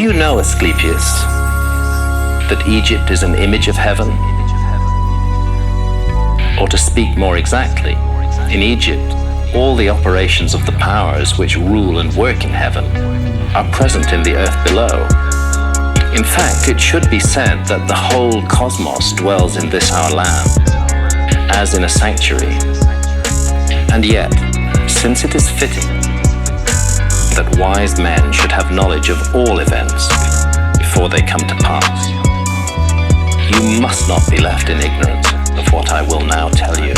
you know, Asclepius, that Egypt is an image of heaven? Or to speak more exactly, in Egypt, all the operations of the powers which rule and work in heaven are present in the earth below. In fact, it should be said that the whole cosmos dwells in this our land, as in a sanctuary. And yet, since it is fitting that wise men should have knowledge of all events before they come to pass, you must not be left in ignorance of what I will now tell you.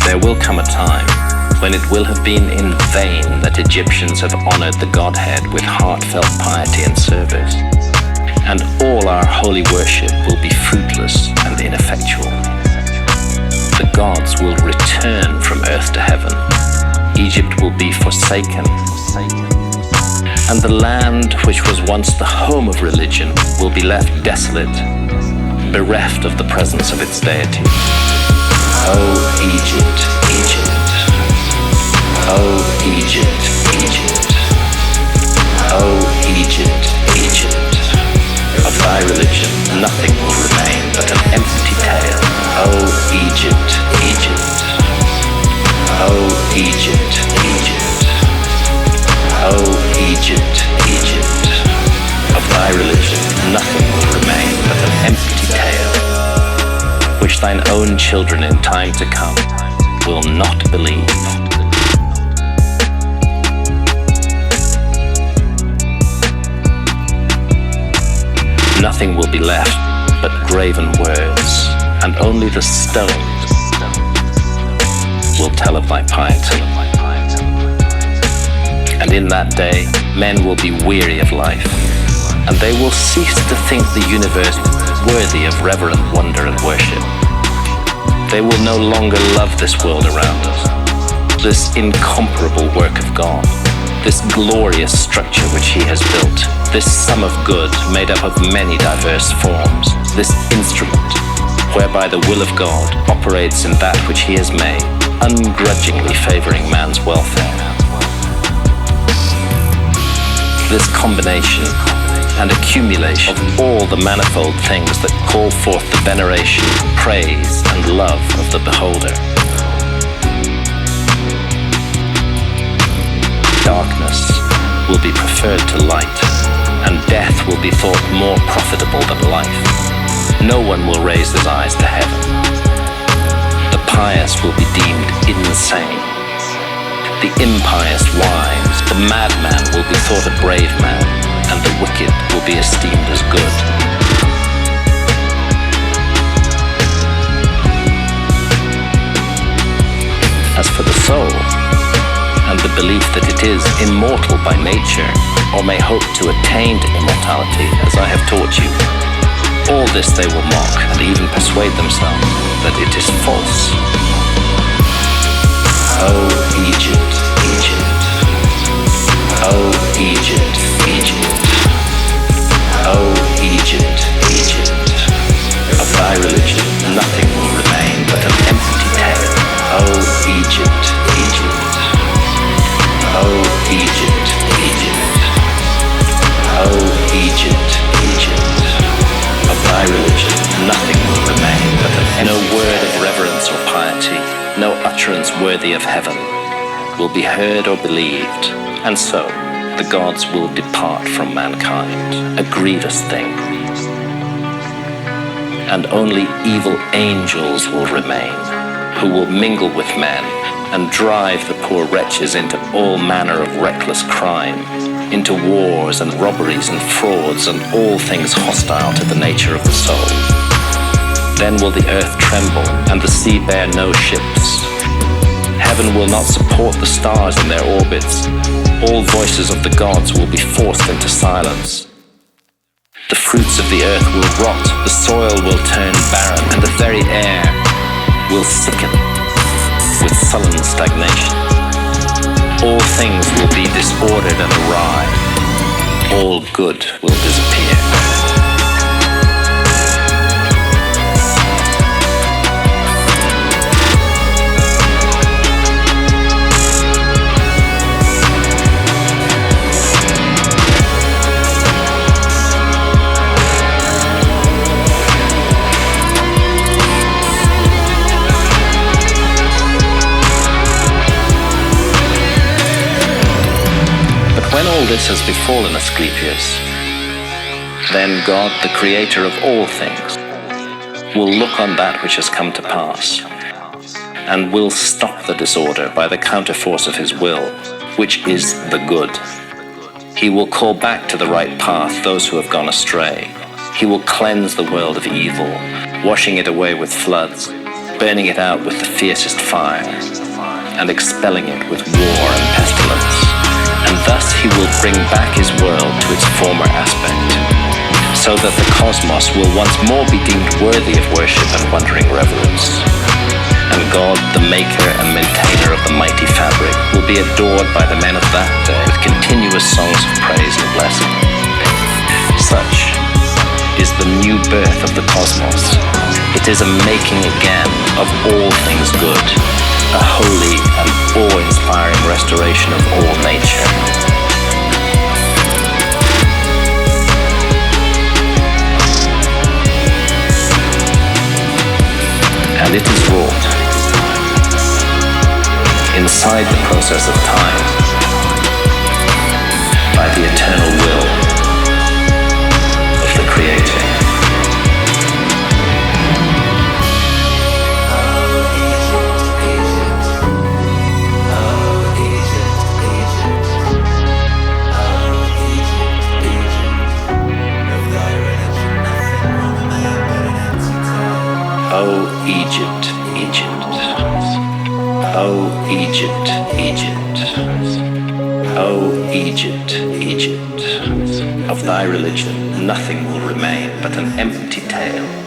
There will come a time when it will have been in vain that Egyptians have honored the Godhead with heartfelt piety and service, and all our holy worship will be fruitless and ineffectual. The gods will return from earth to heaven. Egypt will be forsaken, and the land which was once the home of religion will be left desolate, bereft of the presence of its deity. Oh, Egypt, Egypt. Oh, Egypt, Egypt. Oh, Egypt, Egypt. Of thy religion nothing will remain but an empty tale. Oh, Egypt, Egypt. Oh, Egypt, Egypt. Oh, Egypt, Egypt. Of thy religion nothing will remain but an empty tale, which thine own children in time to come will not believe. Nothing will be left but graven words, and only the stones will tell of thy piety. And in that day, men will be weary of life, and they will cease to think the universe worthy of reverent wonder and worship. They will no longer love this world around us, this incomparable work of God, this glorious structure which He has built, this sum of good made up of many diverse forms, this instrument whereby the will of God operates in that which He has made, ungrudgingly favoring man's welfare. This combination and accumulation of all the manifold things that call forth the veneration, praise, and love of the beholder. Darkness will be preferred to light, and death will be thought more profitable than life. No one will raise his eyes to heaven. The pious will be deemed insane. The impious wise, the madman will be thought a brave man, and the wicked will be esteemed as good. As for the soul, and the belief that it is immortal by nature, or may hope to attain to immortality, as I have taught you, all this they will mock, and even persuade themselves that it is false. Oh, Egypt, Egypt. Oh, Egypt, Egypt. Oh, Egypt, Egypt. Of thy religion nothing will remain but an empty tale. Oh, Egypt, Egypt. Oh, Egypt, Egypt. Oh, Egypt, Egypt. Of thy religion nothing will remain but no word of reverence or piety, no utterance worthy of heaven will be heard or believed, and so the gods will depart from mankind, a grievous thing. And only evil angels will remain, who will mingle with men and drive the poor wretches into all manner of reckless crime, into wars and robberies and frauds and all things hostile to the nature of the soul. Then will the earth tremble and the sea bear no ships. Heaven will not support the stars in their orbits. All voices of the gods will be forced into silence. The fruits of the earth will rot, the soil will turn barren, and the very air will sicken with sullen stagnation. All things will be disordered and awry. All good will disappear. all this has befallen Asclepius, then God, the creator of all things, will look on that which has come to pass, and will stop the disorder by the counterforce of his will, which is the good. He will call back to the right path those who have gone astray. He will cleanse the world of evil, washing it away with floods, burning it out with the fiercest fire, and expelling it with war and pestilence. And thus he will bring back his world to its former aspect, so that the cosmos will once more be deemed worthy of worship and wondering reverence. And God, the maker and maintainer of the mighty fabric, will be adored by the men of that day with continuous songs of praise and blessing. Such is the new birth of the cosmos. It is a making again of all things good, a holy and awe-inspiring restoration of all nature. And it is wrought inside the process of time by the eternal will of the Creator. Oh, Egypt, Egypt. Oh, Egypt, Egypt. Oh, Egypt, Egypt. Of thy religion nothing will remain but an empty tale.